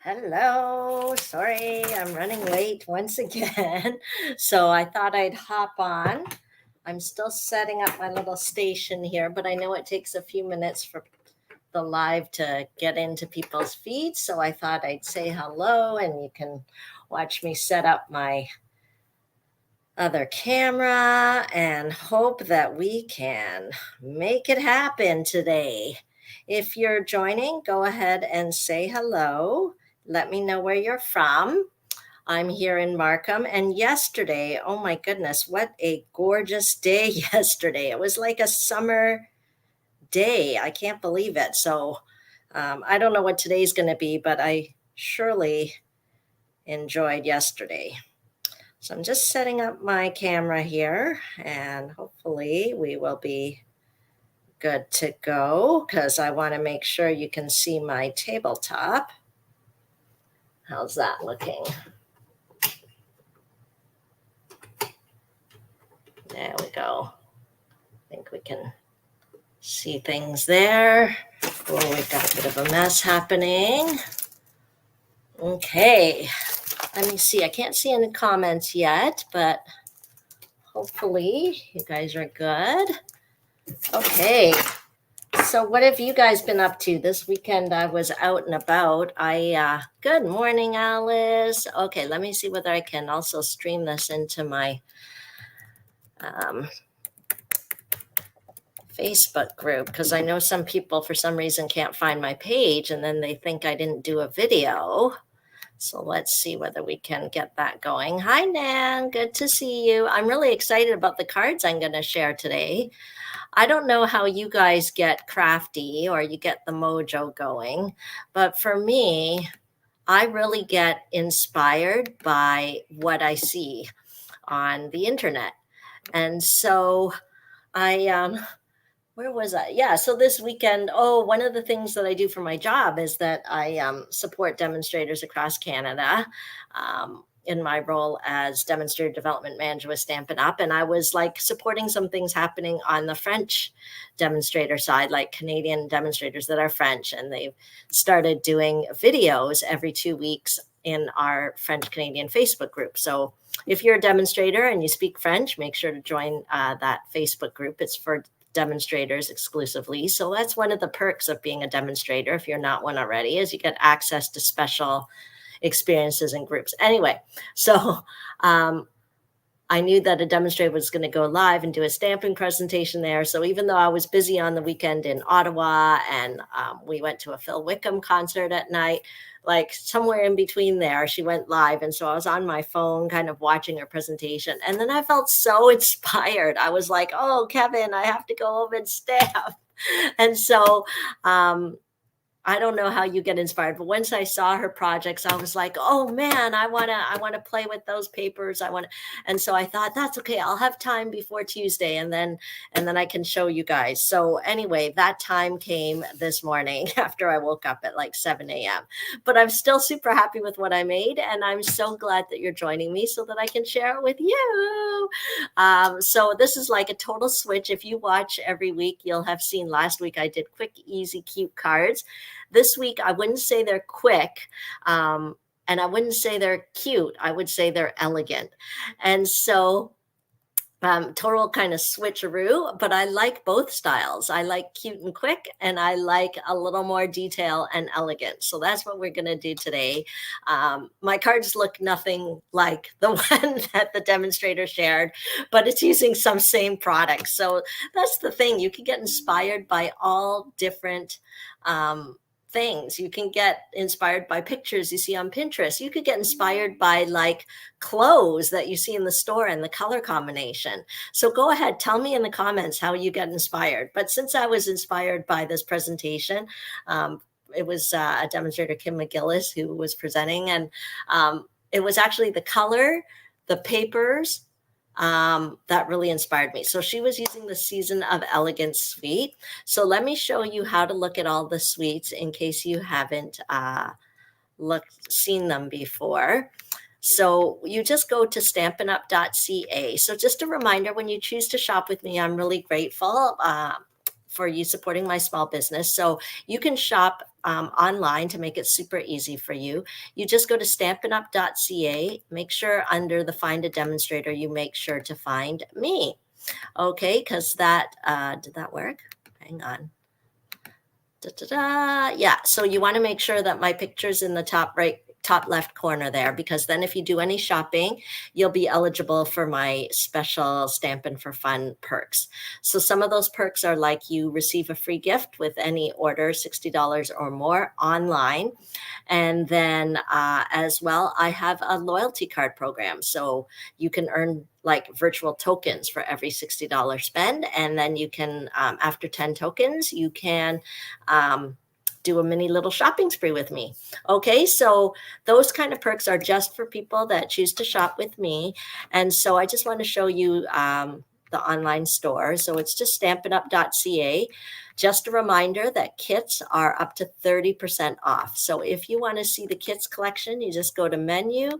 Hello. Sorry, I'm running late once again. So I thought I'd hop on. I'm still setting up my little station here, but I know it takes a few minutes for the live to get into people's feeds. So I thought I'd say hello and you can watch me set up my other camera and hope that we can make it happen today. If you're joining, go ahead and say hello. Let me know where you're from. I'm here in Markham. And yesterday, oh my goodness, what a gorgeous day yesterday. It was like a summer day. I can't believe it. So I don't know what today's going to be, but I surely enjoyed yesterday. So I'm just setting up my camera here and hopefully we will be good to go because I want to make sure you can see my tabletop. How's that looking? There we go. I think we can see things there. Oh, we've got a bit of a mess happening. Okay, let me see. I can't see any comments yet, but hopefully you guys are good. Okay, so what have you guys been up to this weekend? I was out and about. Good morning, Alice. Okay, let me see whether I can also stream this into my Facebook group because I know some people for some reason can't find my page and then they think I didn't do a video. So let's see whether we can get that going. Hi, Nan. Good to see you. I'm really excited about the cards I'm going to share today. I don't know how you guys get crafty or you get the mojo going, but for me, I really get inspired by what I see on the internet. And so where was I? Yeah, so this weekend, one of the things that I do for my job is that I support demonstrators across Canada in my role as demonstrator development manager with Stampin' Up. And I was like supporting some things happening on the French demonstrator side, like Canadian demonstrators that are French. And they've started doing videos every 2 weeks in our French Canadian Facebook group. So if you're a demonstrator and you speak French, make sure to join that Facebook group. It's for demonstrators exclusively. So that's one of the perks of being a demonstrator, if you're not one already, is you get access to special experiences and groups. Anyway, so I knew that a demonstrator was going to go live and do a stamping presentation there. So even though I was busy on the weekend in Ottawa and we went to a Phil Wickham concert at night, like somewhere in between there, she went live. And so I was on my phone kind of watching her presentation. And then I felt so inspired. I was like, oh, Kevin, I have to go over and stamp. And so I don't know how you get inspired, but once I saw her projects, I was like, oh man, I want to play with those papers. And so I thought that's okay. I'll have time before Tuesday and then I can show you guys. So anyway, that time came this morning after I woke up at like 7 a.m. But I'm still super happy with what I made. And I'm so glad that you're joining me so that I can share it with you. So this is like a total switch. If you watch every week, you'll have seen last week I did quick, easy, cute cards. This week, I wouldn't say they're quick, and I wouldn't say they're cute. I would say they're elegant. And so total kind of switcheroo, but I like both styles. I like cute and quick, and I like a little more detail and elegant. So that's what we're going to do today. My cards look nothing like the one that the demonstrator shared, but it's using some same products. So that's the thing. You can get inspired by all different things. You can get inspired by pictures you see on Pinterest. You could get inspired by like clothes that you see in the store and the color combination. So go ahead, tell me in the comments how you get inspired. But since I was inspired by this presentation, it was a demonstrator, Kim McGillis, who was presenting, and it was actually the color, the papers, that really inspired me. So she was using the Season of Elegance suite. So let me show you how to look at all the suites in case you haven't seen them before. So you just go to stampinup.ca. So just a reminder, when you choose to shop with me, I'm really grateful for you supporting my small business. So you can shop online to make it super easy for you. You just go to stampinup.ca. Make sure under the Find a Demonstrator, you make sure to find me. Okay, because that, did that work? Hang on. Da, da, da. Yeah, so you want to make sure that my picture's in the top right, top left corner there, because then if you do any shopping, you'll be eligible for my special Stampin' for Fun perks. So some of those perks are like you receive a free gift with any order, $60 or more online. And then as well, I have a loyalty card program. So you can earn like virtual tokens for every $60 spend. And then you can, after 10 tokens, you can do a mini little shopping spree with me. Okay, so those kind of perks are just for people that choose to shop with me. And so I just want to show you the online store. So it's just stampinup.ca. Just a reminder that kits are up to 30% off. So if you want to see the kits collection, you just go to menu,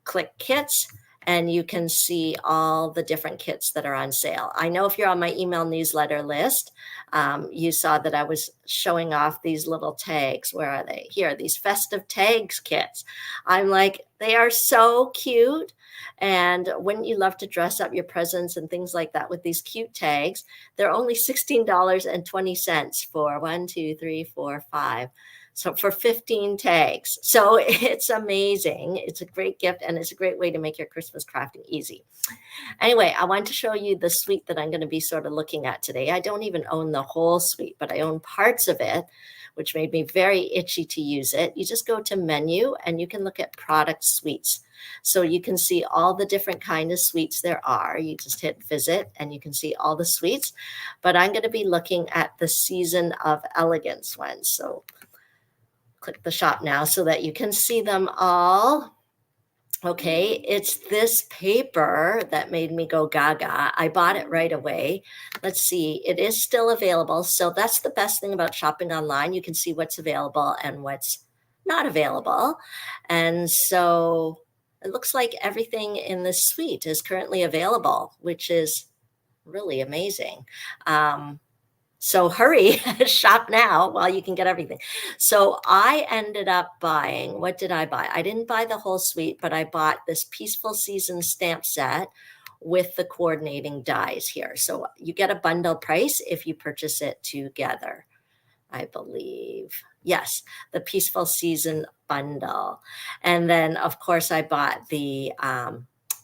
click kits, and you can see all the different kits that are on sale. I know if you're on my email newsletter list, you saw that I was showing off these little tags. Where are they? Here, these festive tags kits. I'm like, they are so cute. And wouldn't you love to dress up your presents and things like that with these cute tags? They're only $16.20 for 1, 2, 3, 4, 5. So for 15 tags. So it's amazing. It's a great gift, and it's a great way to make your Christmas crafting easy. Anyway, I want to show you the suite that I'm going to be sort of looking at today. I don't even own the whole suite, but I own parts of it, which made me very itchy to use it. You just go to menu and you can look at product suites. So you can see all the different kind of suites there are. You just hit visit and you can see all the suites, but I'm going to be looking at the Season of Elegance ones. So click the shop now so that you can see them all. Okay, it's this paper that made me go gaga. I bought it right away. Let's see, it is still available. So that's the best thing about shopping online. You can see what's available and what's not available. And so it looks like everything in this suite is currently available, which is really amazing. So hurry, shop now while you can get everything. So I ended up buying, what did I buy? I didn't buy the whole suite, but I bought this Peaceful Season stamp set with the coordinating dies here. So you get a bundle price if you purchase it together, I believe. Yes, the Peaceful Season bundle. And then, of course, I bought the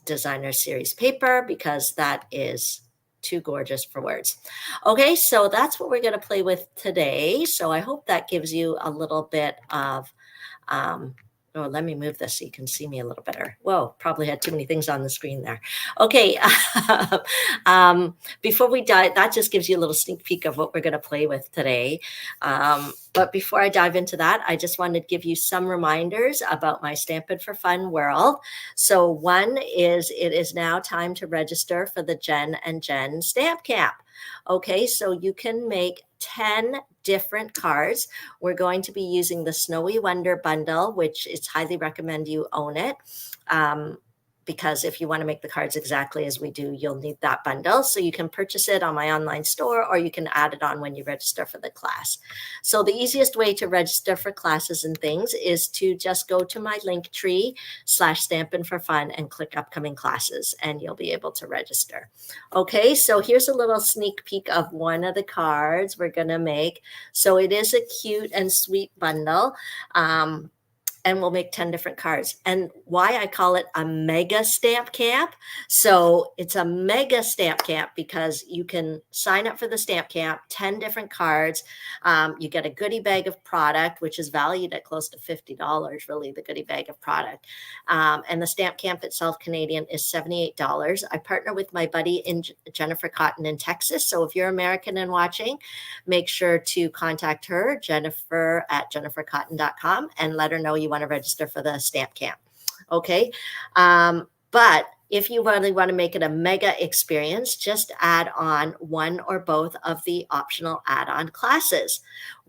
Designer Series paper because that is too gorgeous for words. Okay, so that's what we're going to play with today. So I hope that gives you a little bit of, oh, let me move this so you can see me a little better. Whoa, probably had too many things on the screen there. Okay, before we dive, that just gives you a little sneak peek of what we're going to play with today. But before I dive into that, I just wanted to give you some reminders about my Stampin' for Fun world. So one is it is now time to register for the Jen and Jen Stamp Camp. Okay, so you can make 10 different cards. We're going to be using the Snowy Wonder bundle, which it's highly recommend you own it. Because if you want to make the cards exactly as we do, you'll need that bundle. So you can purchase it on my online store, or you can add it on when you register for the class. So the easiest way to register for classes and things is to just go to my Linktree/Stampin' for Fun and click upcoming classes, and you'll be able to register. Okay, so here's a little sneak peek of one of the cards we're going to make. So it is a cute and sweet bundle. And we'll make 10 different cards. And why I call it a mega stamp camp. So it's a mega stamp camp because you can sign up for the stamp camp, 10 different cards. You get a goodie bag of product, which is valued at close to $50, really, the goodie bag of product. And the stamp camp itself, Canadian, is $78. I partner with my buddy Jennifer Cotton in Texas. So if you're American and watching, make sure to contact her, Jennifer at jennifercotton.com, and let her know you want to register for the stamp camp. Okay. But if you really want to make it a mega experience, just add on one or both of the optional add-on classes.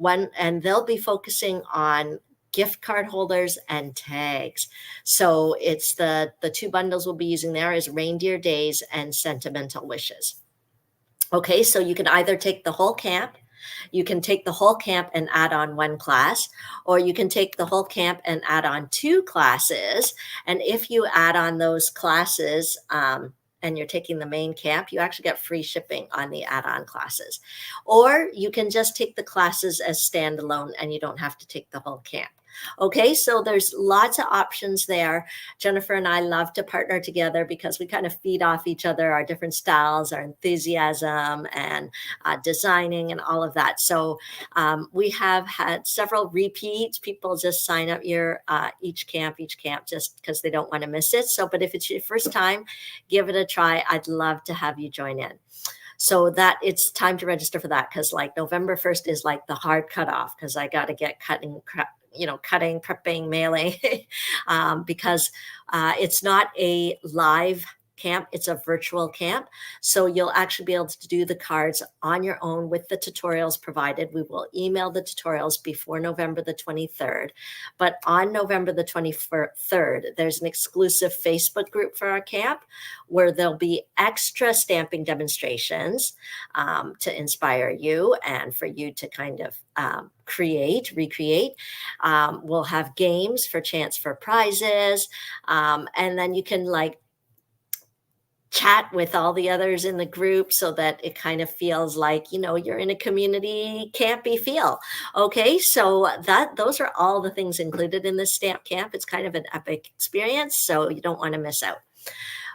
And they'll be focusing on gift card holders and tags. So it's the two bundles we'll be using there is Reindeer Days and Sentimental Wishes. Okay, so you can either take the whole camp You can take the whole camp and add on one class, or you can take the whole camp and add on two classes. And if you add on those classes, and you're taking the main camp, you actually get free shipping on the add-on classes. Or you can just take the classes as standalone and you don't have to take the whole camp. Okay, so there's lots of options there. Jennifer and I love to partner together because we kind of feed off each other, our different styles, our enthusiasm, and designing and all of that. So we have had several repeats. People just sign up each camp just because they don't want to miss it. So, but if it's your first time, give it a try. I'd love to have you join in. So that it's time to register for that, because like November 1st is like the hard cutoff, because I got to get cutting, prepping, mailing, because it's not a live camp, it's a virtual camp. So you'll actually be able to do the cards on your own with the tutorials provided. We will email the tutorials before November the 23rd. But on November the 23rd, there's an exclusive Facebook group for our camp where there'll be extra stamping demonstrations to inspire you and for you to kind of recreate. We'll have games for chance for prizes. And then you can like chat with all the others in the group so that it kind of feels like, you're in a community campy feel. Okay, so those are all the things included in this stamp camp. It's kind of an epic experience, so you don't want to miss out.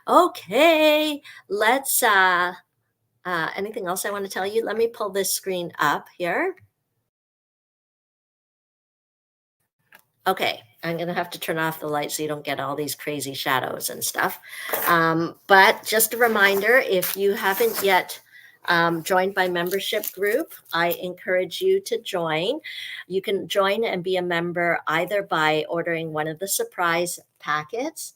Okay, let's anything else I want to tell you? Let me pull this screen up here. Okay, I'm going to have to turn off the light so you don't get all these crazy shadows and stuff. But just a reminder, if you haven't yet joined my membership group, I encourage you to join. You can join and be a member either by ordering one of the surprise packets.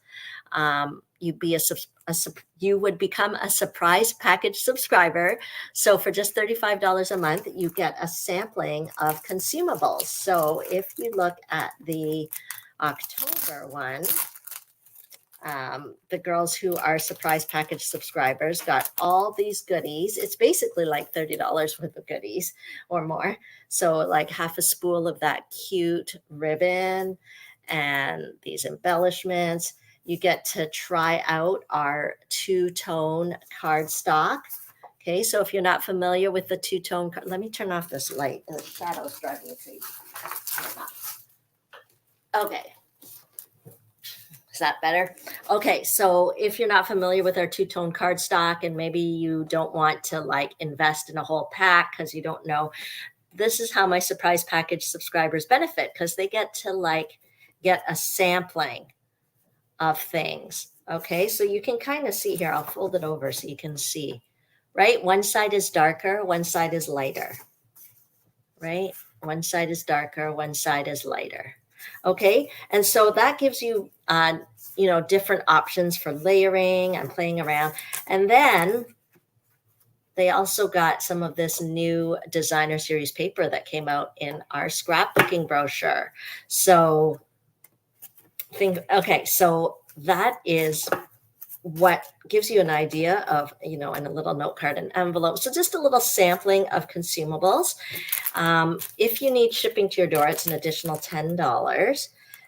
You would become a surprise package subscriber. So for just $35 a month, you get a sampling of consumables. So if you look at the October one, the girls who are surprise package subscribers got all these goodies. It's basically like $30 worth of goodies or more. So like half a spool of that cute ribbon and these embellishments. You get to try out our two-tone cardstock. Okay, so if you're not familiar with the two-tone, let me turn off this light. The shadow's driving me crazy. Okay. Is that better? Okay, so if you're not familiar with our two-tone cardstock and maybe you don't want to like invest in a whole pack because you don't know, this is how my surprise package subscribers benefit, because they get to like get a sampling of things. Okay, so you can kind of see here. I'll fold it over so you can see, right? One side is darker, one side is lighter, right? One side is darker, one side is lighter. Okay, and so that gives you, different options for layering and playing around. And then they also got some of this new designer series paper that came out in our scrapbooking brochure. So so that is what gives you an idea of, in a little note card and envelope. So just a little sampling of consumables. If you need shipping to your door, it's an additional $10.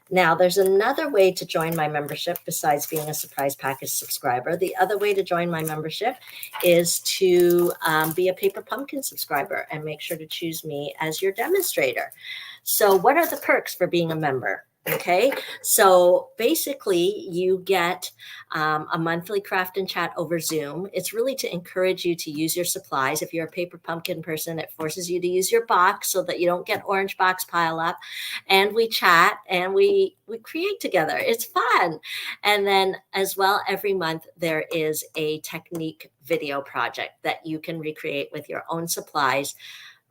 Now, there's another way to join my membership besides being a surprise package subscriber. The other way to join my membership is to be a Paper Pumpkin subscriber and make sure to choose me as your demonstrator. So what are the perks for being a member? Okay, so basically you get a monthly craft and chat over Zoom. It's really to encourage you to use your supplies. If you're a Paper Pumpkin person, it forces you to use your box so that you don't get orange box pile up. And we chat and we create together. It's fun. And then as well, every month there is a technique video project that you can recreate with your own supplies.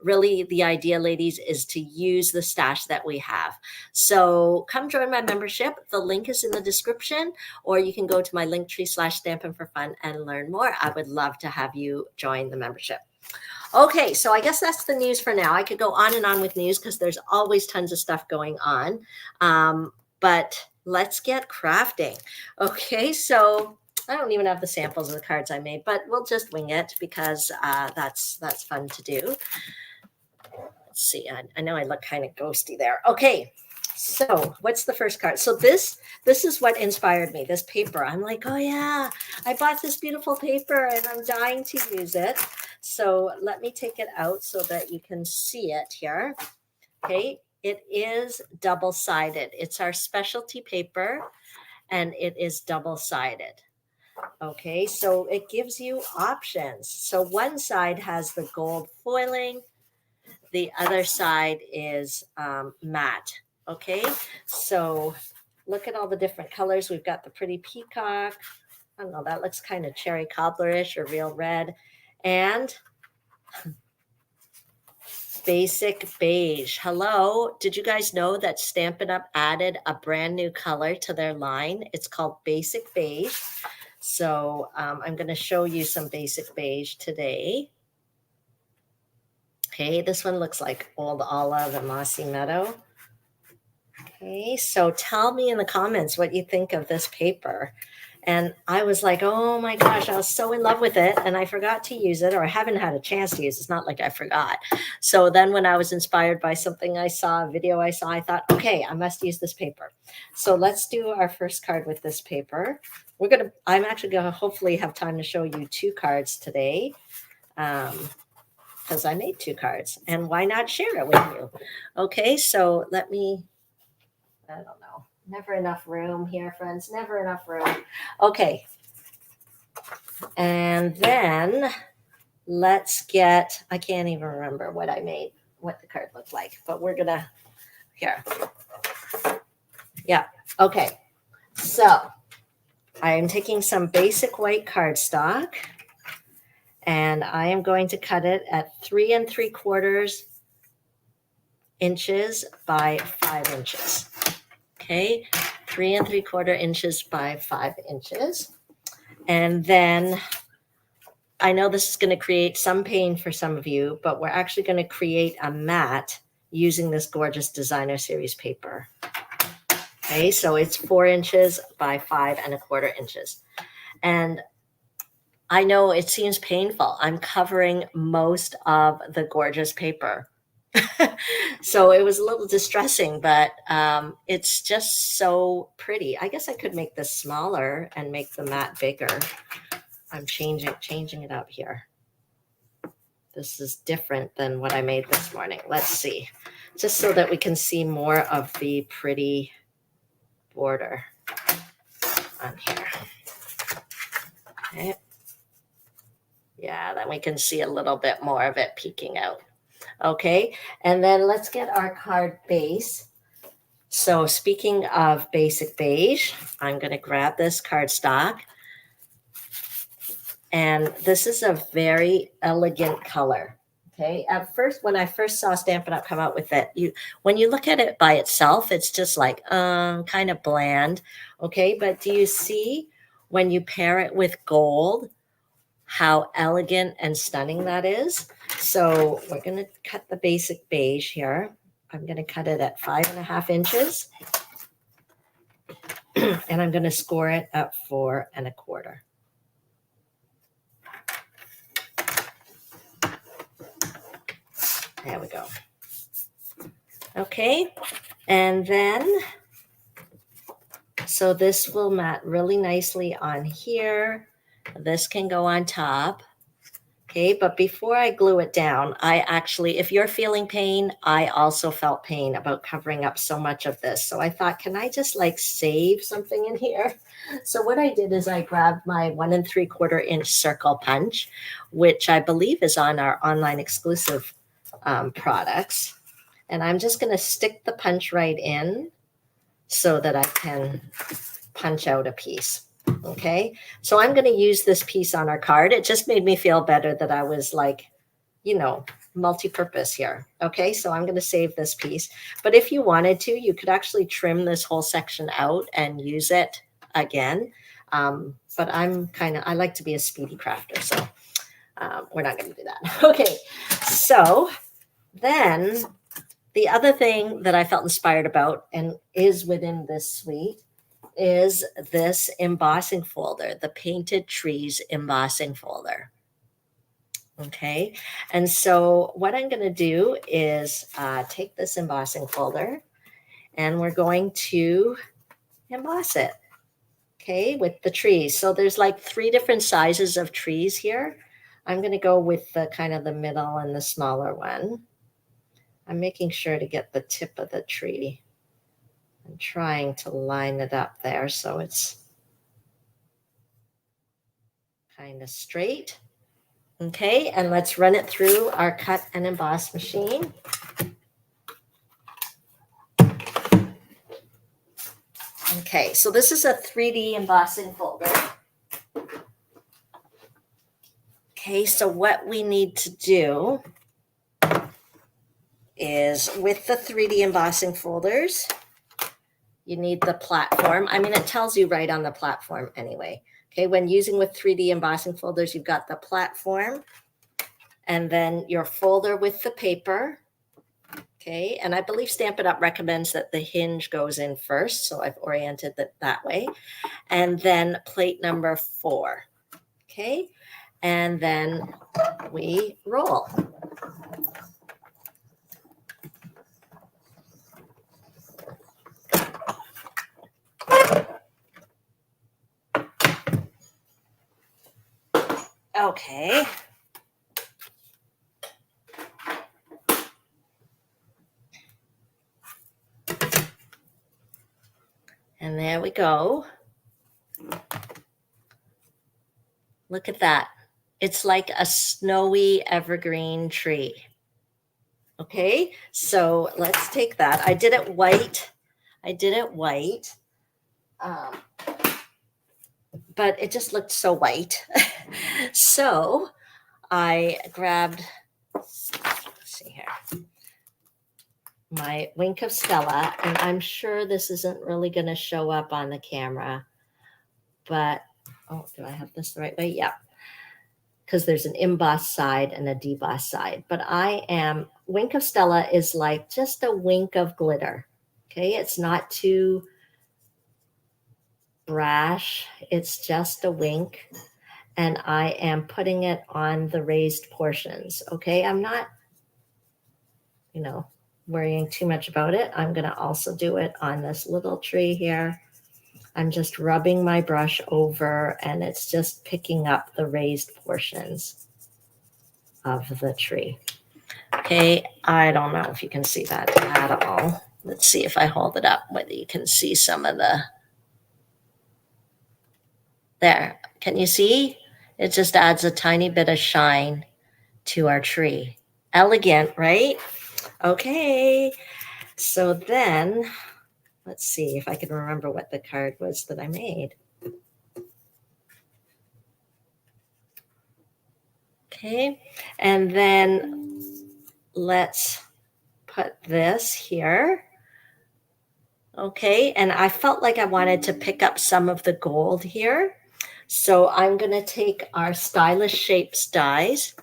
Really, the idea, ladies, is to use the stash that we have. So come join my membership. The link is in the description, or you can go to my Linktree/Stampin' for Fun and learn more. I would love to have you join the membership. Okay, so I guess that's the news for now. I could go on and on with news because there's always tons of stuff going on. But let's get crafting. Okay, so I don't even have the samples of the cards I made, but we'll just wing it because that's fun to do. see, I know I look kind of ghosty there. Okay, so what's the first card? So this is what inspired me, this paper. I'm like, oh yeah, I bought this beautiful paper and I'm dying to use it. So let me take it out so that you can see it here. Okay, it is double-sided. It's our specialty paper and it is double-sided. Okay, so it gives you options. So one side has the gold foiling, the other side is matte. Okay, so look at all the different colors. We've got the pretty peacock. I don't know, that looks kind of cherry cobblerish or real red. And basic beige. Hello, did you guys know that Stampin' Up added a brand new color to their line? It's called basic beige. So I'm going to show you some basic beige today. Okay, this one looks like old olive and mossy meadow. Okay, so tell me in the comments what you think of this paper. And I was like, oh my gosh, I was so in love with it and I forgot to use it, or I haven't had a chance to use it. It's not like I forgot. So then when I was inspired by something I saw, a video I saw, I thought, okay, I must use this paper. So let's do our first card with this paper. I'm actually going to hopefully have time to show you 2 cards today. Because I made 2 cards, and why not share it with you? Okay, so let me, I don't know, never enough room here, friends, never enough room. Okay, and then let's get, I can't even remember what I made, what the card looked like, but we're gonna, here. Yeah, okay, so I'm taking some basic white cardstock, and I am going to cut it at 3 3/4 inches by 5 inches. Okay, 3 3/4 inches by 5 inches. And then I know this is going to create some pain for some of you, but we're actually going to create a mat using this gorgeous designer series paper. Okay, so it's 4 inches by 5 1/4 inches. And I know it seems painful. I'm covering most of the gorgeous paper. So it was a little distressing, but it's just so pretty. I guess I could make this smaller and make the mat bigger. I'm changing it up here. This is different than what I made this morning. Let's see, just so that we can see more of the pretty border on here. Okay. Yeah, then we can see a little bit more of it peeking out. Okay, and then let's get our card base. So speaking of basic beige, I'm going to grab this cardstock. And this is a very elegant color. Okay, at first, when I first saw Stampin' Up come out with it, when you look at it by itself, it's just like kind of bland. Okay, but do you see when you pair it with gold, how elegant and stunning that is? So we're going to cut the basic beige here. I'm going to cut it at 5 1/2 inches. And I'm going to score it at 4 1/4. There we go. Okay, and then, so this will mat really nicely on here. This can go on top. Okay, but before I glue it down, I actually, if you're feeling pain, I also felt pain about covering up so much of this. So I thought, can I just like save something in here? So what I did is I grabbed my 1 3/4 inch circle punch, which I believe is on our online exclusive products. And I'm just going to stick the punch right in so that I can punch out a piece. Okay, so I'm going to use this piece on our card. It just made me feel better that I was like, you know, multi-purpose here. Okay, so I'm going to save this piece. But if you wanted to, you could actually trim this whole section out and use it again. But I like to be a speedy crafter, so we're not going to do that. Okay, so then the other thing that I felt inspired about and is within this suite is this embossing folder, the Painted Trees embossing folder. Okay, and so what I'm going to do is take this embossing folder and we're going to emboss it, okay, with the trees. So there's like 3 different sizes of trees here. I'm going to go with the kind of the middle and the smaller one. I'm making sure to get the tip of the tree. I'm trying to line it up there so it's kind of straight. Okay, and let's run it through our cut and emboss machine. Okay, so this is a 3D embossing folder. Okay, so what we need to do is with the 3D embossing folders, you need the platform. I mean, it tells you right on the platform anyway. Okay, when using with 3D embossing folders, you've got the platform and then your folder with the paper. Okay, and I believe Stampin' Up! Recommends that the hinge goes in first, so I've oriented it that way. And then plate number 4. Okay, and then we roll. Okay. And there we go. Look at that. It's like a snowy evergreen tree. Okay, so let's take that. I did it white. But it just looked so white. So I grabbed, let's see here, my Wink of Stella, and I'm sure this isn't really going to show up on the camera, but, oh, do I have this the right way? Yeah, because there's an emboss side and a deboss side, but Wink of Stella is like just a wink of glitter. Okay, it's not too brash, it's just a wink. And I am putting it on the raised portions. Okay, I'm not, worrying too much about it. I'm going to also do it on this little tree here. I'm just rubbing my brush over and it's just picking up the raised portions of the tree. Okay, I don't know if you can see that at all. Let's see if I hold it up, whether you can see some of there. Can you see? It just adds a tiny bit of shine to our tree. Elegant, right? Okay, so then let's see if I can remember what the card was that I made. Okay, and then let's put this here. Okay, and I felt like I wanted to pick up some of the gold here. So I'm going to take our Stylish Shapes dies.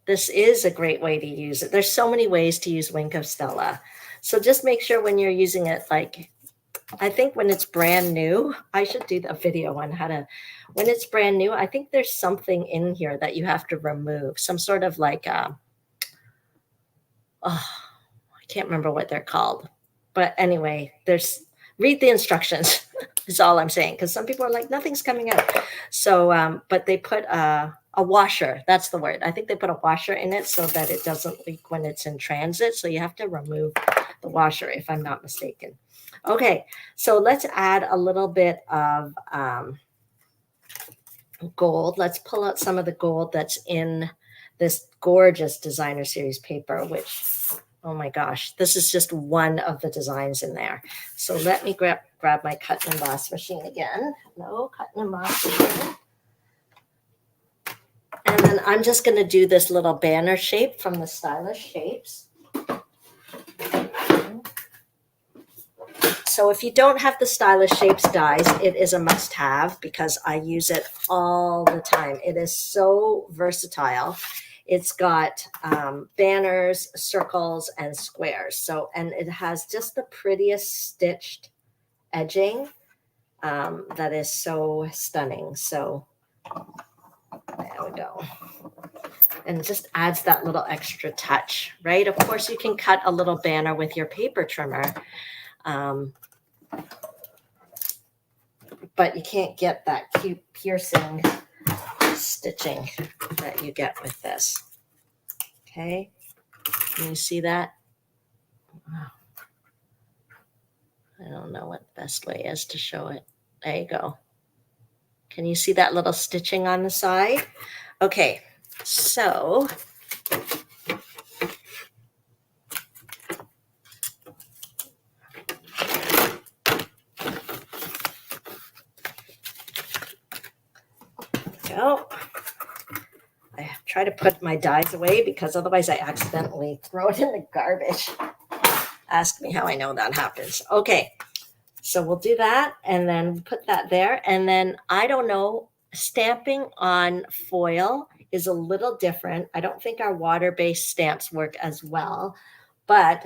This is a great way to use it. There's so many ways to use Wink of Stella. So just make sure when you're using it, like, I think when it's brand new, I should do a video on how to, when it's brand new, I think there's something in here that you have to remove. Some sort of like, I can't remember what they're called. But anyway, read the instructions is all I'm saying. Because some people are like, nothing's coming out. So, but they put a washer. That's the word. I think they put a washer in it so that it doesn't leak when it's in transit. So you have to remove the washer if I'm not mistaken. Okay, so let's add a little bit of gold. Let's pull out some of the gold that's in this gorgeous designer series paper, which, oh my gosh, this is just one of the designs in there. So let me grab my cut and emboss machine again. No, cut and emboss machine. And then I'm just going to do this little banner shape from the Stylish Shapes. So if you don't have the Stylish Shapes dies, it is a must-have because I use it all the time. It is so versatile. It's got banners, circles, and squares. So, and it has just the prettiest stitched edging that is so stunning. So There we go. And it just adds that little extra touch, right? Of course, you can cut a little banner with your paper trimmer, but you can't get that cute piercing stitching that you get with this. Okay, can you see that? I don't know what the best way is to show it. There you go. Can you see that little stitching on the side? Okay, so go. I try to put my dies away because otherwise I accidentally throw it in the garbage. Ask me how I know that happens. Okay, so we'll do that and then put that there. And then I don't know, stamping on foil is a little different. I don't think our water-based stamps work as well, but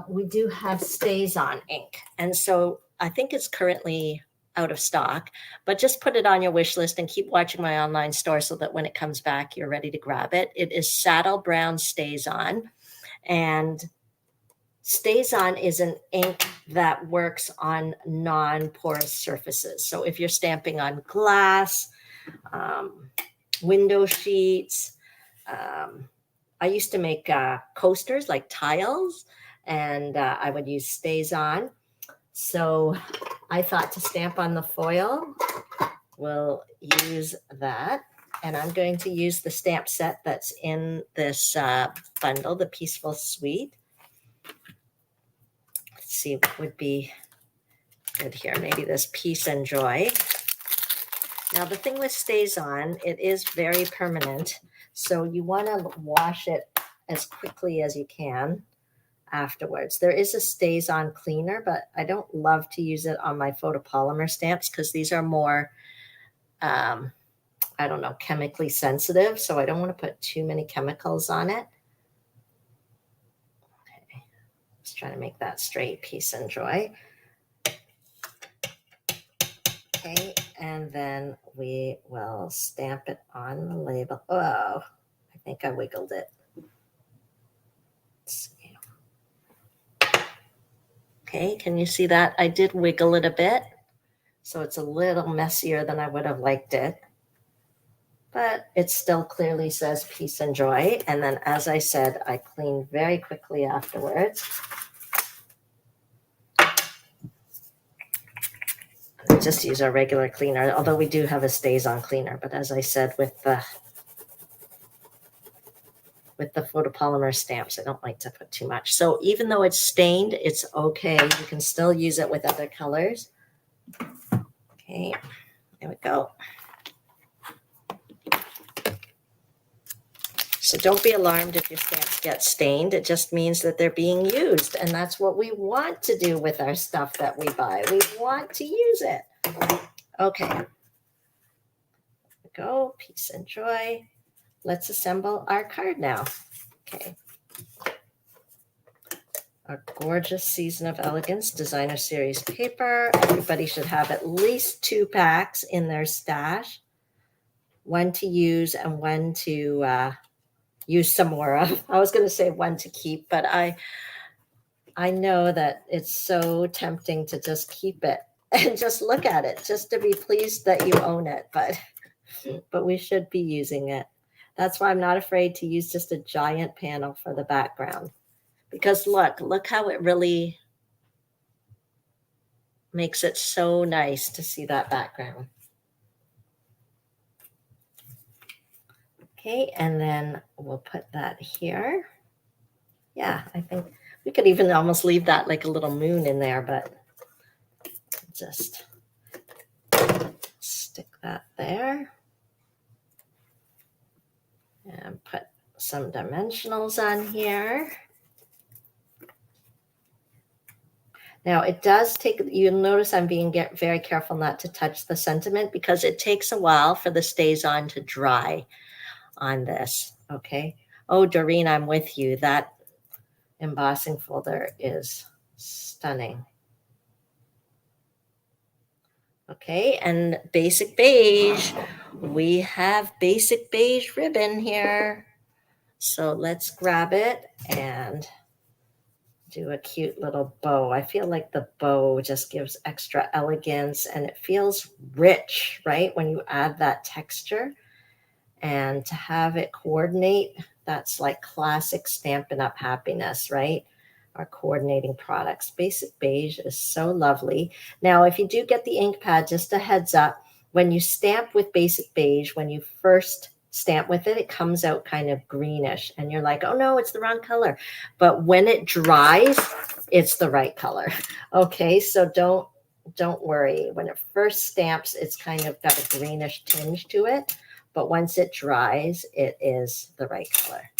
we do have StazOn ink. And so I think it's currently out of stock, but just put it on your wish list and keep watching my online store so that when it comes back, you're ready to grab it. It is Saddle Brown StazOn, and StazOn is an ink that works on non-porous surfaces. So if you're stamping on glass, window sheets, I used to make coasters like tiles, and I would use StazOn. So I thought to stamp on the foil, we'll use that. And I'm going to use the stamp set that's in this bundle, the Peaceful Suite. Let's see what would be good here. Maybe this Peace and Joy. Now the thing with StazOn, it is very permanent. So you want to wash it as quickly as you can afterwards. There is a StazOn cleaner, but I don't love to use it on my photopolymer stamps because these are more, I don't know, chemically sensitive. So I don't want to put too many chemicals on it. Okay, just trying to make that straight, Peace and Joy. Okay, and then we will stamp it on the label. Oh, I think I wiggled it. Let's see. Okay, can you see that? I did wiggle it a bit, so it's a little messier than I would have liked it. But it still clearly says Peace and Joy. And then, as I said, I clean very quickly afterwards. I just use our regular cleaner, although we do have a StazOn cleaner. But as I said, with the photopolymer stamps, I don't like to put too much. So even though it's stained, it's okay. You can still use it with other colors. Okay, there we go. So don't be alarmed if your stamps get stained. It just means that they're being used. And that's what we want to do with our stuff that we buy. We want to use it. Okay. There we go. Peace and Joy. Let's assemble our card now. Okay. Our gorgeous Season of Elegance Designer Series paper. Everybody should have at least 2 packs in their stash. One to use and one to use some more of. I was going to say one to keep, but I know that it's so tempting to just keep it and just look at it, just to be pleased that you own it. But we should be using it. That's why I'm not afraid to use just a giant panel for the background. Because look how it really makes it so nice to see that background. Okay, and then we'll put that here. Yeah, I think we could even almost leave that like a little moon in there, but just stick that there. And put some dimensionals on here. Now it does take, you'll notice I'm being very careful not to touch the sentiment because it takes a while for the StazOn to dry on this, okay? Oh, Doreen, I'm with you. That embossing folder is stunning. Okay, and basic beige. We have basic beige ribbon here. So let's grab it and do a cute little bow. I feel like the bow just gives extra elegance and it feels rich, right? When you add that texture. And to have it coordinate, that's like classic Stampin' Up! Happiness, right? Our coordinating products. Basic beige is so lovely. Now, if you do get the ink pad, just a heads up, when you stamp with basic beige, when you first stamp with it, it comes out kind of greenish and you're like, oh no, it's the wrong color. But when it dries, it's the right color. Okay, so don't worry. When it first stamps, it's kind of got a greenish tinge to it. But once it dries, it is the right color.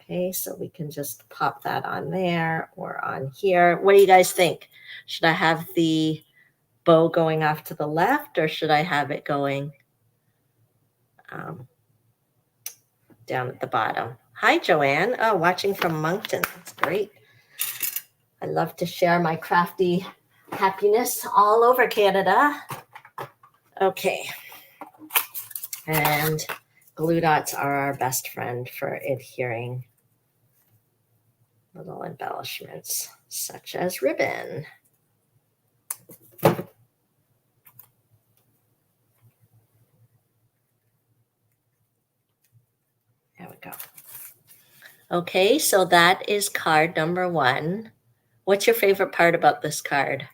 Okay, so we can just pop that on there or on here. What do you guys think? Should I have the bow going off to the left or should I have it going down at the bottom? Hi, Joanne. Oh, watching from Moncton. That's great. I love to share my crafty happiness all over Canada. Okay. And glue dots are our best friend for adhering little embellishments such as ribbon. There we go. Okay, so that is card number 1. What's your favorite part about this card?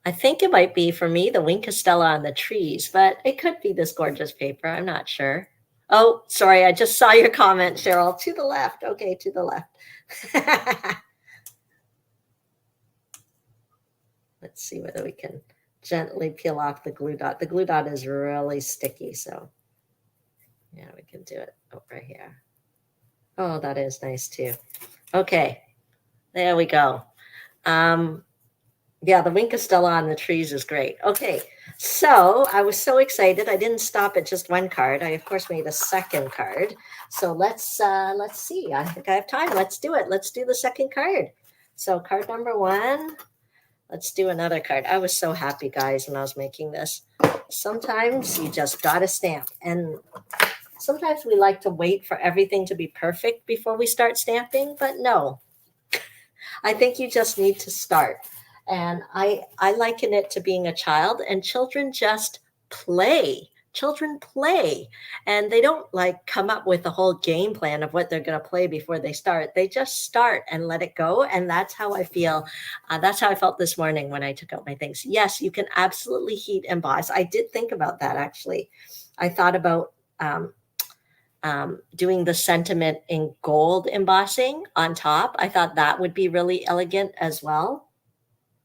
I think it might be, for me, the Wink Castella on the trees, but it could be this gorgeous paper. I'm not sure. Oh, sorry, I just saw your comment, Cheryl. To the left. Okay, to the left. Let's see whether we can gently peel off the glue dot. The glue dot is really sticky, so yeah, we can do it over here. Oh, that is nice too. Okay, there we go. Yeah, the Wink Castella on the trees is great. Okay, so I was so excited. I didn't stop at just one card. I, of course, made a second card. So let's see. I think I have time. Let's do it. Let's do the second card. So card number 1. Let's do another card. I was so happy, guys, when I was making this. Sometimes you just got to stamp. And sometimes we like to wait for everything to be perfect before we start stamping, but no. I think you just need to start. And I liken it to being a child, and children just play. Children play, and they don't like come up with a whole game plan of what they're going to play before they start. They just start and let it go. And that's how I feel. That's how I felt this morning when I took out my things. Yes, you can absolutely heat emboss. I did think about that, actually. I thought about doing the sentiment in gold embossing on top. I thought that would be really elegant as well.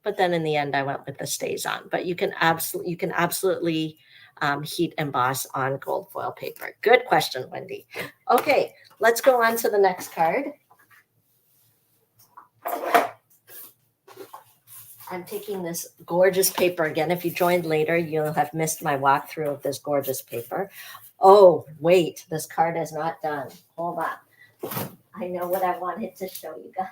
But then in the end, I went with the stays on. But you can absolutely heat emboss on gold foil paper. Good question, Wendy. Okay, let's go on to the next card. I'm taking this gorgeous paper again. If you joined later, you'll have missed my walkthrough of this gorgeous paper. Oh, wait, this card is not done. Hold on. I know what I wanted to show you guys.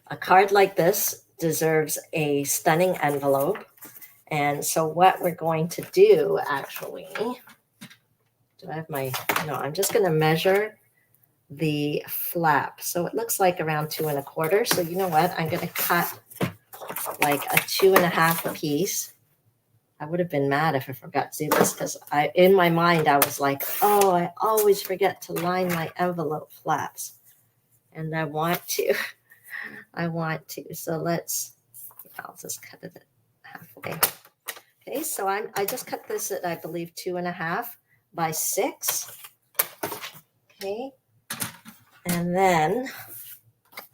A card like this deserves a stunning envelope. And so what we're going to do, actually, do I have my, no, I'm just going to measure the flap. So it looks like around 2 1/4. So you know what? I'm going to cut like a 2 1/2 piece. I would have been mad if I forgot to do this because in my mind, I was like, oh, I always forget to line my envelope flaps. And I want to. So I'll just cut it halfway. Okay, so I just cut this at, I believe, 2 1/2 by 6. Okay, and then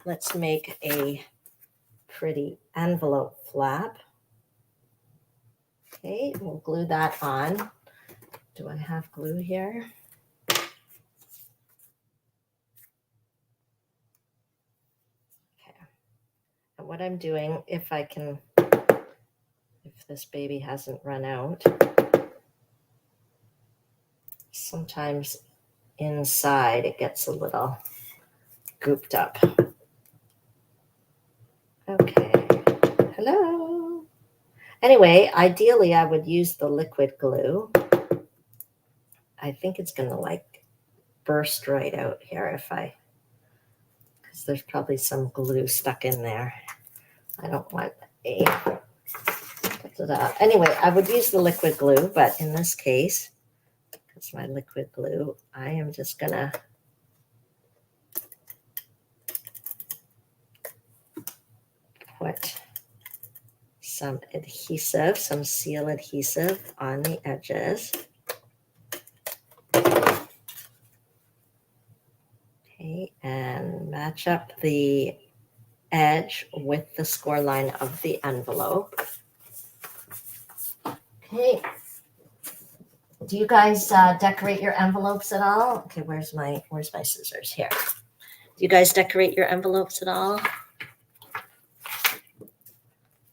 let's make a pretty envelope flap. Okay, we'll glue that on. Do I have glue here? Okay. And what I'm doing, if this baby hasn't run out, sometimes inside it gets a little gooped up. Okay. Hello. Anyway, ideally I would use the liquid glue. I think it's going to like burst right out here because there's probably some glue stuck in there. I don't want a, anyway, I would use the liquid glue, but in this case, because my liquid glue, I am just going to put some adhesive, some seal adhesive on the edges. Okay, and match up the edge with the score line of the envelope. Okay. Do you guys decorate your envelopes at all? Okay, where's my scissors? Here. Do you guys decorate your envelopes at all?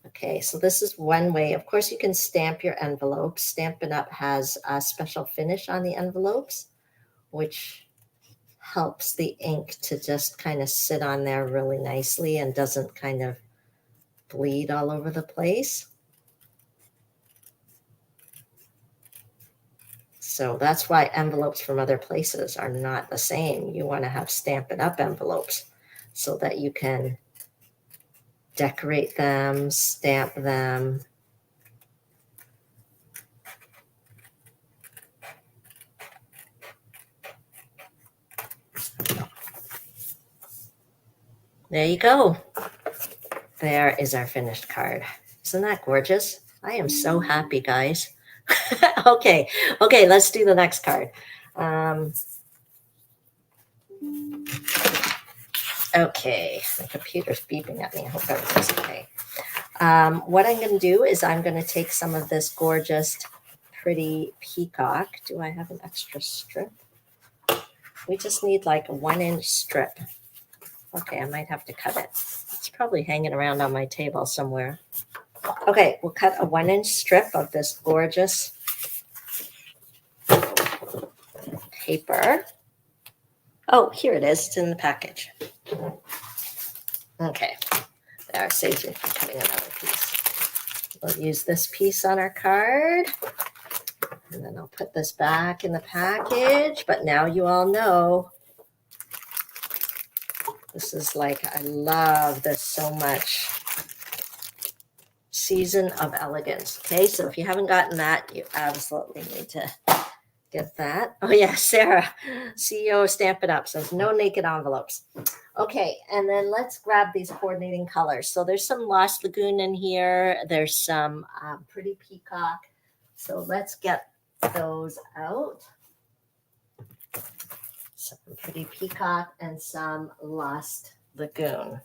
Okay, so this is one way. Of course, you can stamp your envelopes. Stampin' Up! Has a special finish on the envelopes, which helps the ink to just kind of sit on there really nicely and doesn't kind of bleed all over the place. So that's why envelopes from other places are not the same. You want to have Stampin' Up! Envelopes so that you can decorate them, stamp them. There you go. There is our finished card. Isn't that gorgeous? I am so happy, guys. Okay, let's do the next card. Okay, my computer's beeping at me. I hope everything's okay. What I'm going to do is I'm going to take some of this gorgeous, pretty peacock. Do I have an extra strip? We just need like a 1-inch strip. Okay, I might have to cut it. It's probably hanging around on my table somewhere. Okay, we'll cut a 1-inch strip of this gorgeous paper. Oh, here it is. It's in the package. Okay, there, saves me from cutting another piece. We'll use this piece on our card. And then I'll put this back in the package. But now you all know this is like, I love this so much. Season of Elegance. Okay, so if you haven't gotten that, you absolutely need to get that. Oh yeah, Sarah, CEO of Stampin' Up! Says no naked envelopes. Okay, and then let's grab these coordinating colors. So there's some Lost Lagoon in here. There's some pretty peacock. So let's get those out. Some pretty peacock and some Lost Lagoon.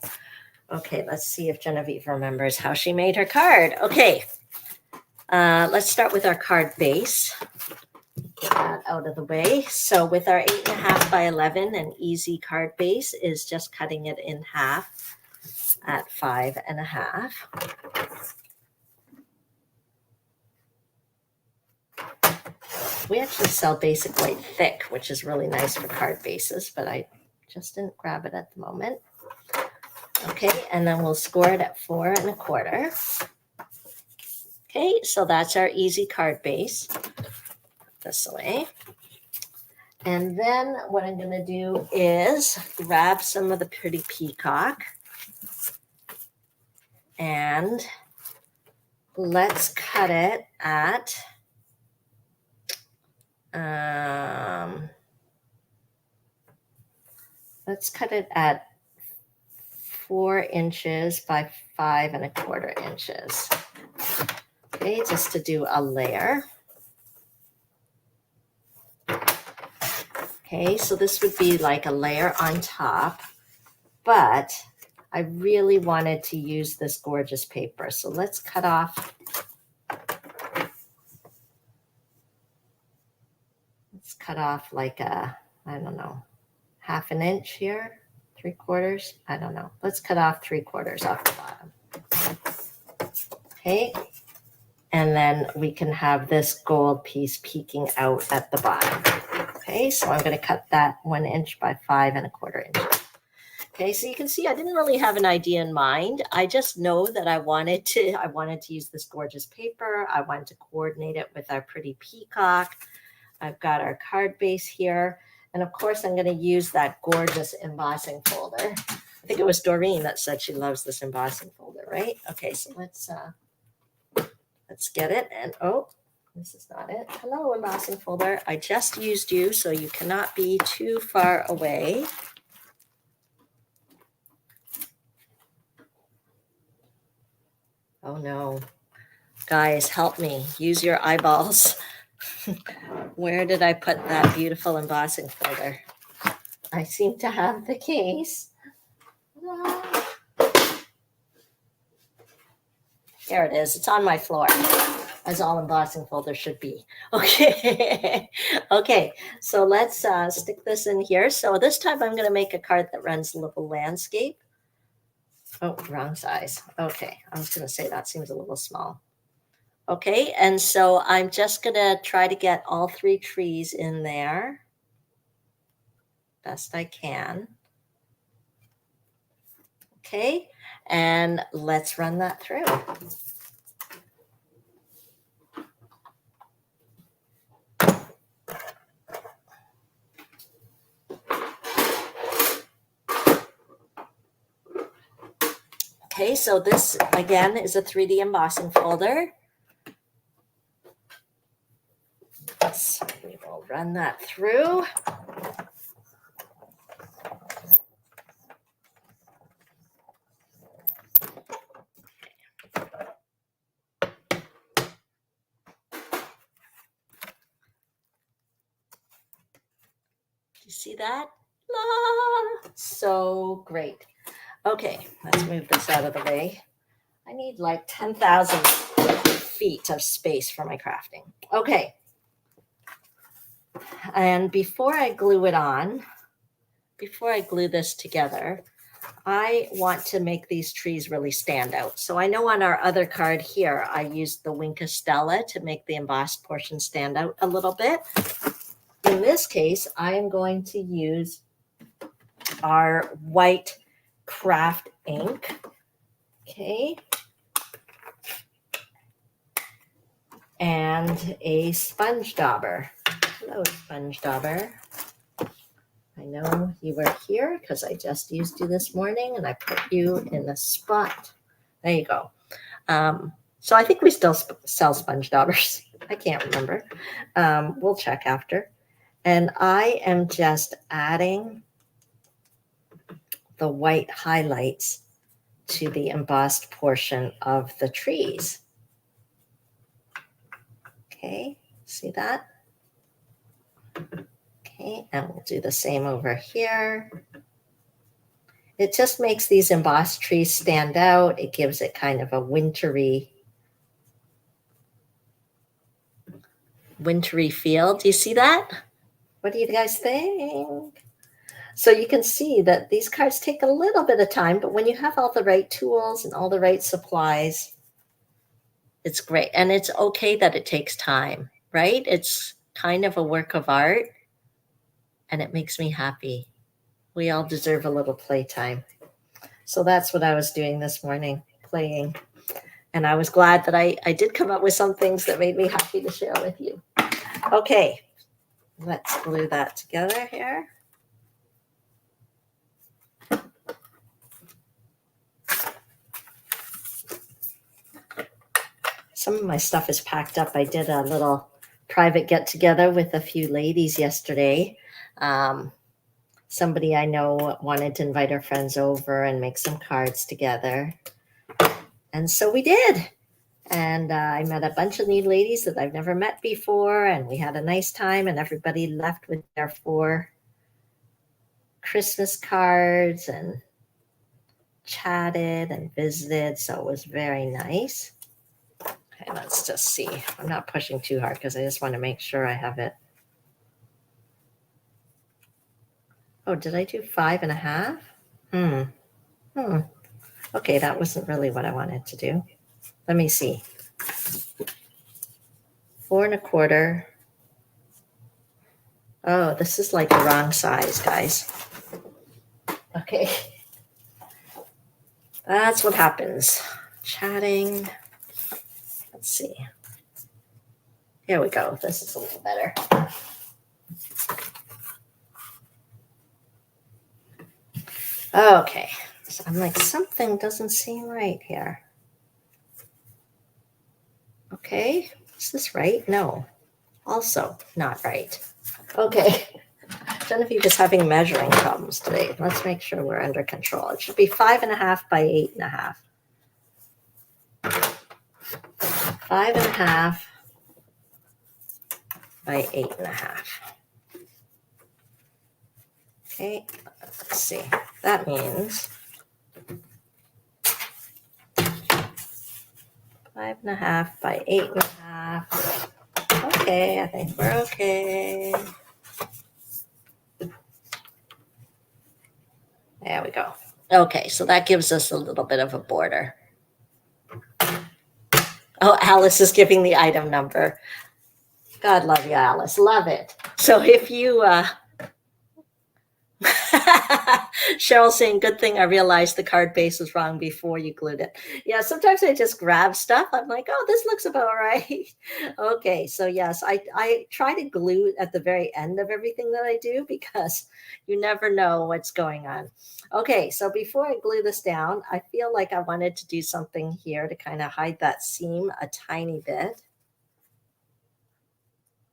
Okay, let's see if Genevieve remembers how she made her card. Okay, let's start with our card base. Get that out of the way. So with our 8.5 by 11, an easy card base is just cutting it in half at 5.5. We actually sell basic white thick, which is really nice for card bases, but I just didn't grab it at the moment. Okay, and then we'll score it at 4.25. Okay, so that's our easy card base. This way. And then what I'm going to do is grab some of the pretty peacock and let's cut it at let's cut it at 4 inches by 5.25 inches. Okay, just to do a layer. Okay, so this would be like a layer on top, but I really wanted to use this gorgeous paper. So let's cut off. Let's cut off like a, I don't know, 1/2 inch here, 3/4. I don't know. Let's cut off 3/4 off the bottom. Okay. And then we can have this gold piece peeking out at the bottom. Okay, so I'm going to cut that 1 inch by 5.25 inches. Okay, so you can see I didn't really have an idea in mind. I just know that I wanted to use this gorgeous paper. I wanted to coordinate it with our pretty peacock. I've got our card base here. And of course, I'm going to use that gorgeous embossing folder. I think it was Doreen that said she loves this embossing folder, right? Okay, so let's get it. And oh, this is not it. Hello, embossing folder. I just used you, so you cannot be too far away. Oh no. Guys, help me. Use your eyeballs. Where did I put that beautiful embossing folder? I seem to have the case. There it is. It's on my floor, as all embossing folders should be. Okay. Okay, so let's stick this in here. So this time I'm going to make a card that runs a little landscape. Oh, wrong size. Okay, I was going to say that seems a little small. Okay, and so I'm just going to try to get all 3 trees in there best I can. Okay, and let's run that through. Okay, so this again is a 3D embossing folder. So we will run that through. You see that? La! So great. Okay, let's move this out of the way. I need like 10,000 feet of space for my crafting. Okay. And before I glue it on, before I glue this together, I want to make these trees really stand out. So I know on our other card here, I used the Winka Stella to make the embossed portion stand out a little bit. In this case, I am going to use our white craft ink. Okay. And a sponge dauber. Hello, sponge dauber. I know you were here because I just used you this morning and I put you in the spot. There you go. So I think we still sell sponge daubers. I can't remember. We'll check after. And I am just adding the white highlights to the embossed portion of the trees. Okay, see that? Okay, and we'll do the same over here. It just makes these embossed trees stand out. It gives it kind of a wintry feel. Do you see that? What do you guys think? So you can see that these cards take a little bit of time, but when you have all the right tools and all the right supplies, it's great. And it's okay that it takes time, right? It's kind of a work of art, and it makes me happy. We all deserve a little playtime. So that's what I was doing this morning, playing. And I was glad that I did come up with some things that made me happy to share with you. Okay, let's glue that together here. Some of my stuff is packed up. I did a little private get together with a few ladies yesterday. Somebody I know wanted to invite her friends over and make some cards together. And so we did. And I met a bunch of new ladies that I've never met before. And we had a nice time. And everybody left with their 4 Christmas cards and chatted and visited. So it was very nice. Okay, let's just see. I'm not pushing too hard because I just want to make sure I have it. Oh, did I do 5.5? Okay, that wasn't really what I wanted to do. Let me see. 4.25. Oh, this is like the wrong size, guys. Okay, That's what happens. Chatting. Let's see. Here we go. This is a little better. Okay. So I'm like, something doesn't seem right here. Okay. Is this right? No. Also not right. Okay. Genevieve's just having measuring problems today. Let's make sure we're under control. It should be 5.5 by 8.5. 5.5 by 8.5. Okay, let's see. That means 5.5 by 8.5. Okay, I think we're okay. There we go. Okay, so that gives us a little bit of a border. Oh, Alice is giving the item number. God love you, Alice. Love it. So if you Cheryl's saying, good thing I realized the card base was wrong before you glued it. Yeah, sometimes I just grab stuff. I'm like, oh, this looks about right. Okay, so yes, I try to glue at the very end of everything that I do because you never know what's going on. Okay, so before I glue this down, I feel like I wanted to do something here to kind of hide that seam a tiny bit.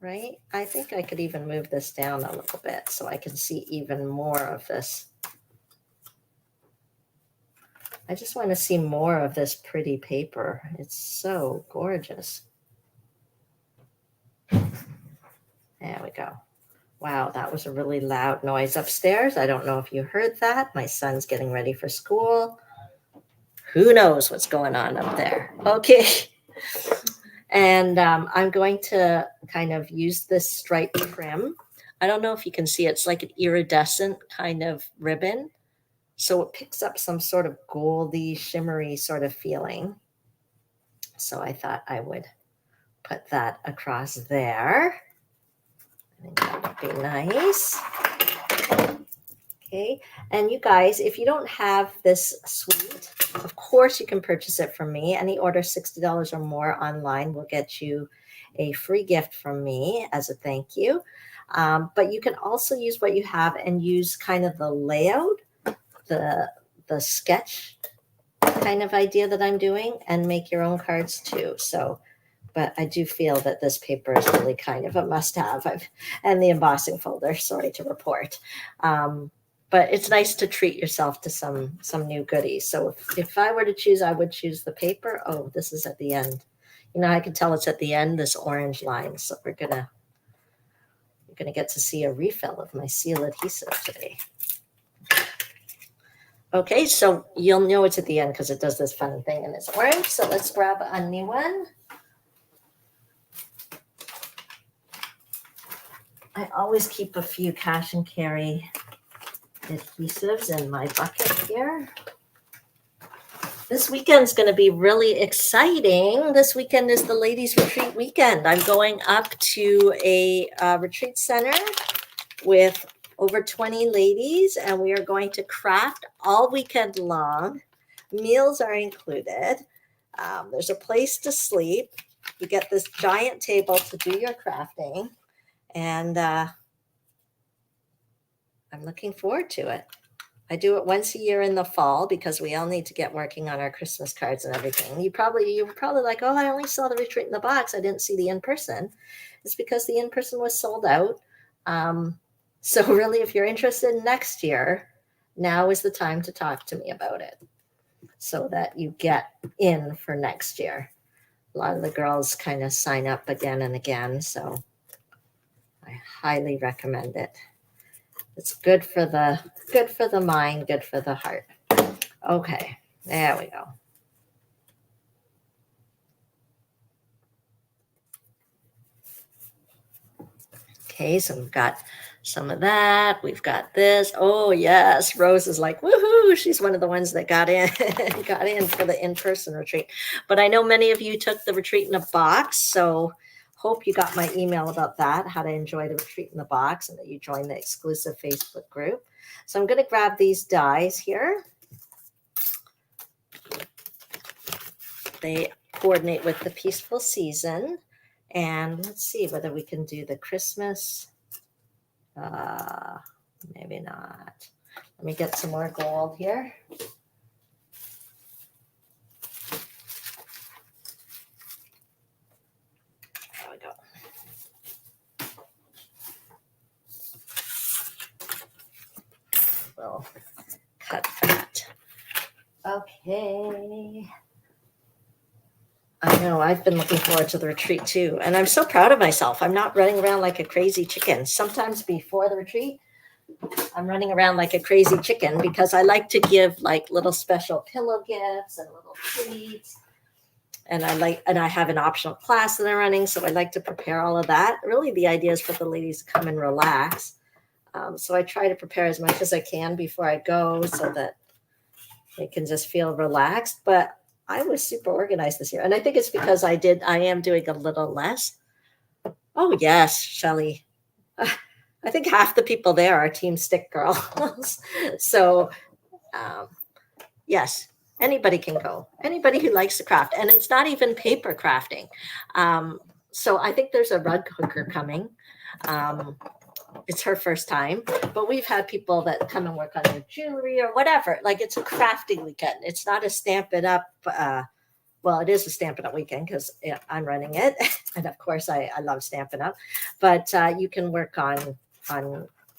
Right? I think I could even move this down a little bit so I can see even more of this. I just want to see more of this pretty paper. It's so gorgeous. There we go. Wow, that was a really loud noise upstairs. I don't know if you heard that. My son's getting ready for school. Who knows what's going on up there? Okay. And I'm going to kind of use this stripe trim. I don't know if you can see it. It's like an iridescent kind of ribbon. So it picks up some sort of goldy, shimmery sort of feeling. So I thought I would put that across there. I think that would be nice. Okay, and you guys, if you don't have this suite, of course you can purchase it from me. Any order $60 or more online will get you a free gift from me as a thank you. But you can also use what you have and use kind of the layout, the sketch kind of idea that I'm doing, and make your own cards too. So, but I do feel that this paper is really kind of a must-have. And the embossing folder, sorry to report. But it's nice to treat yourself to some new goodies. So if I were to choose, I would choose the paper. Oh, this is at the end. You know, I can tell it's at the end, this orange line. So you're gonna get to see a refill of my seal adhesive today. Okay, so you'll know it's at the end because it does this funny thing and it's orange. So let's grab a new one. I always keep a few cash and carry adhesives in my bucket here. This weekend's going to be really exciting. This weekend is the ladies' retreat weekend. I'm going up to a retreat center with over 20 ladies, and we are going to craft all weekend long. Meals are included. There's a place to sleep. You get this giant table to do your crafting, and I'm looking forward to it. I do it once a year in the fall because we all need to get working on our Christmas cards and everything. You were probably like, oh, I only saw the retreat in the box. I didn't see the in-person. It's because the in-person was sold out. So really, if you're interested next year, now is the time to talk to me about it so that you get in for next year. A lot of the girls kind of sign up again and again. So I highly recommend it. It's good for the mind, good for the heart. Okay, there we go. Okay, so we've got some of that. We've got this. Oh yes, Rose is like, woohoo! She's one of the ones that got in for the in-person retreat. But I know many of you took the retreat in a box, so hope you got my email about that, how to enjoy the retreat in the box, and that you join the exclusive Facebook group. So I'm going to grab these dies here. they coordinate with the peaceful season. And let's see whether we can do the Christmas. Maybe not. Let me get some more gold here. There we go. We'll cut that. Okay. I know, I've been looking forward to the retreat too. And I'm so proud of myself. I'm not running around like a crazy chicken. Sometimes before the retreat, I'm running around like a crazy chicken because I like to give like little special pillow gifts and little treats. And I have an optional class that I'm running. So I like to prepare all of that. Really, the idea is for the ladies to come and relax. So I try to prepare as much as I can before I go so that they can just feel relaxed. But I was super organized this year. And I think it's because I am doing a little less. Oh, yes, Shelley. I think half the people there are Team Stick girls. So, yes, anybody can go. Anybody who likes to craft. And it's not even paper crafting. So I think there's a rug hooker coming. It's her first time, but we've had people that come and work on their jewelry or whatever. Like it's a crafting weekend. It's not a Stampin' Up. Well, it is a Stampin' Up weekend because I'm running it, and of course I love Stampin' Up. But you can work on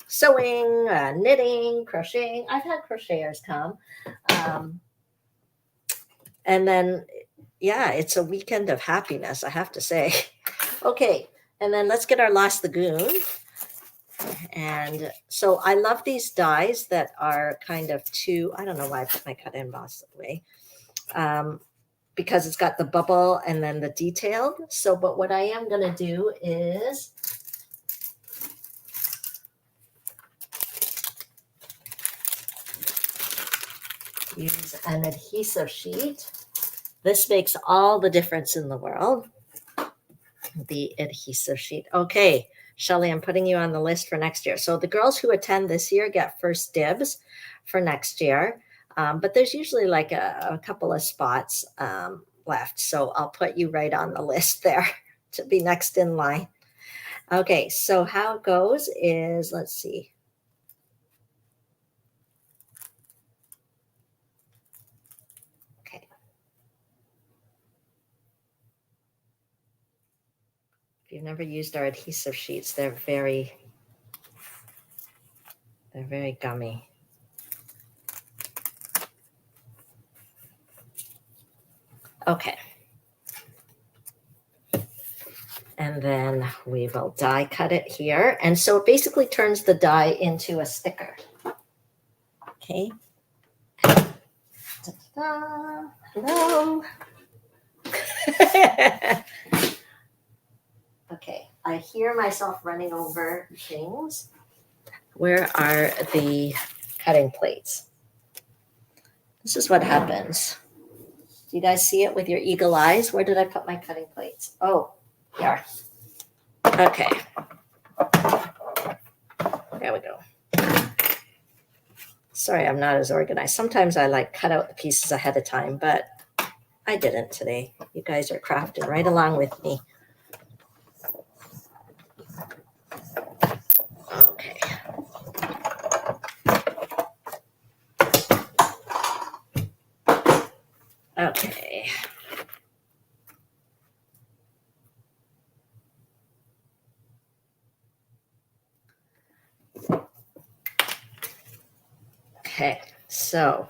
sewing, knitting, crocheting. I've had crocheters come, and then yeah, it's a weekend of happiness, I have to say. Okay, and then let's get our Lost Lagoon. And so I love these dies that are kind of I don't know why I put my cut emboss away, because it's got the bubble and then the detailed. So, but what I am going to do is use an adhesive sheet. This makes all the difference in the world. The adhesive sheet. Okay, Shelley, I'm putting you on the list for next year. So the girls who attend this year get first dibs for next year. But there's usually like a couple of spots left. So I'll put you right on the list there to be next in line. Okay, so how it goes is, let's see. Okay. If you've never used our adhesive sheets, they're very gummy. Okay. And then we will die cut it here. And so it basically turns the die into a sticker. Okay. Ta-da. Hello. Okay. I hear myself running over things. Where are the cutting plates? This is what happens. Do you guys see it with your eagle eyes? Where did I put my cutting plates? Oh, here. Okay. There we go. Sorry, I'm not as organized. Sometimes I like cut out the pieces ahead of time, but I didn't today. You guys are crafting right along with me. Okay. Okay. Okay, so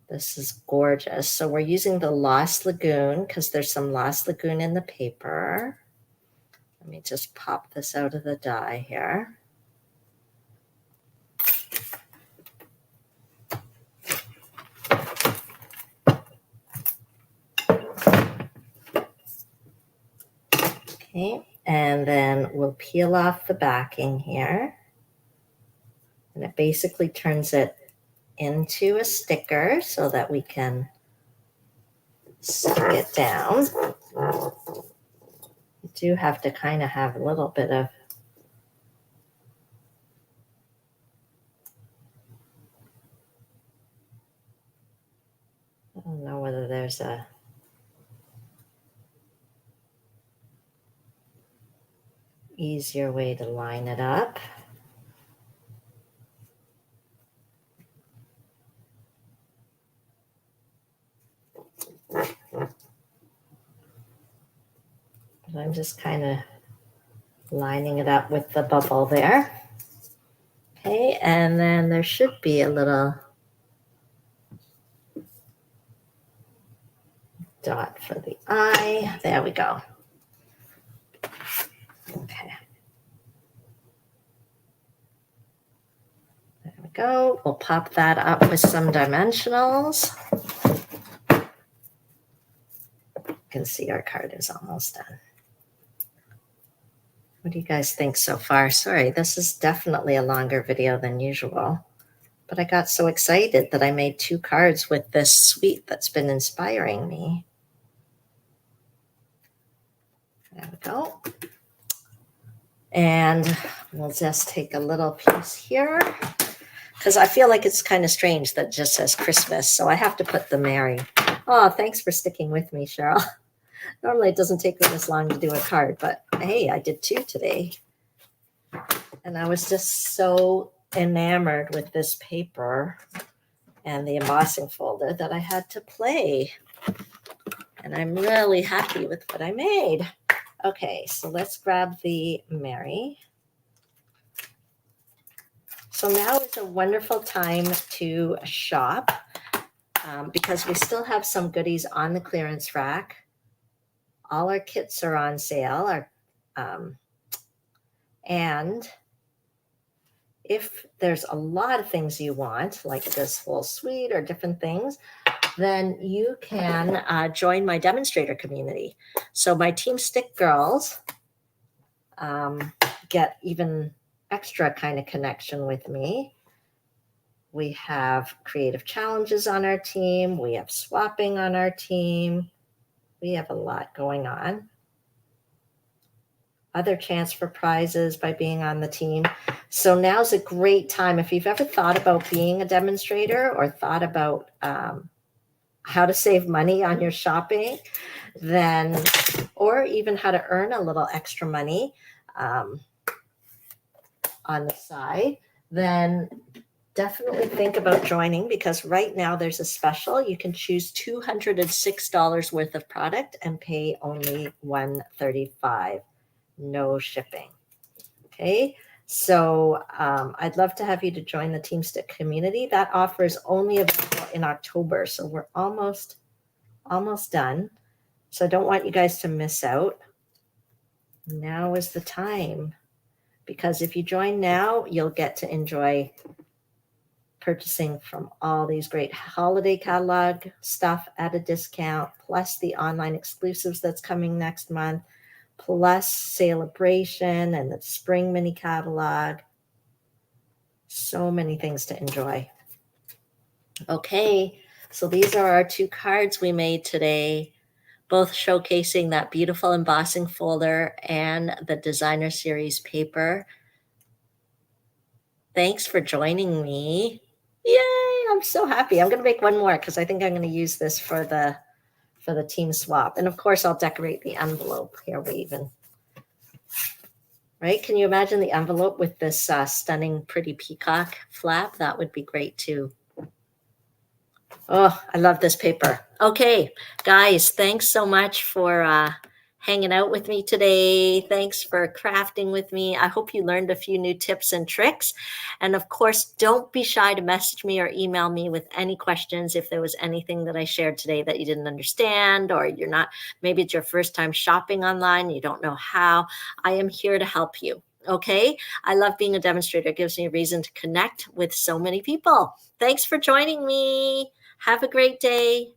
this is gorgeous. So we're using the Lost Lagoon because there's some Lost Lagoon in the paper. Let me just pop this out of the die here. Okay, and then we'll peel off the backing here. And it basically turns it into a sticker so that we can stick it down. You do have to kind of have a little bit of I don't know whether there's a easier way to line it up. But I'm just kind of lining it up with the bubble there. Okay, and then there should be a little dot for the eye. There we go. Okay. There we go. We'll pop that up with some dimensionals. You can see our card is almost done. What do you guys think so far? Sorry, this is definitely a longer video than usual, but I got so excited that I made 2 cards with this suite that's been inspiring me. There we go. And we'll just take a little piece here because I feel like it's kind of strange that it just says Christmas. So I have to put the Merry. Oh, thanks for sticking with me, Cheryl. Normally it doesn't take me this long to do a card, but hey, I did 2 today. And I was just so enamored with this paper and the embossing folder that I had to play. And I'm really happy with what I made. Okay, so let's grab the Merry. So now is a wonderful time to shop because we still have some goodies on the clearance rack. All our kits are on sale. And if there's a lot of things you want, like this whole suite or different things, then you can join my demonstrator community. So my Team Stick girls get even extra kind of connection with me. We have creative challenges on our team. We have swapping on our team. We have a lot going on. Other chance for prizes by being on the team. So now's a great time. If you've ever thought about being a demonstrator or thought about how to save money on your shopping, then, or even how to earn a little extra money on the side, then definitely think about joining because right now there's a special. You can choose $206 worth of product and pay only $135, no shipping. Okay, so I'd love to have you to join the Team Stick community. That offer is only available in October, so we're almost done. So I don't want you guys to miss out. Now is the time, because if you join now, you'll get to enjoy purchasing from all these great holiday catalog stuff at a discount, plus the online exclusives that's coming next month, plus Celebration and the spring mini catalog. So many things to enjoy. Okay, so these are our 2 cards we made today, both showcasing that beautiful embossing folder and the designer series paper. Thanks for joining me. Yay, I'm so happy. I'm going to make one more because I think I'm going to use this for the team swap. And of course, I'll decorate the envelope. Here we even, right? Can you imagine the envelope with this stunning, pretty peacock flap? That would be great too. Oh, I love this paper. Okay, guys, thanks so much for hanging out with me today. Thanks for crafting with me. I hope you learned a few new tips and tricks. And of course, don't be shy to message me or email me with any questions if there was anything that I shared today that you didn't understand, or you're not, maybe it's your first time shopping online, you don't know how. I am here to help you. Okay, I love being a demonstrator. It gives me a reason to connect with so many people. Thanks for joining me. Have a great day.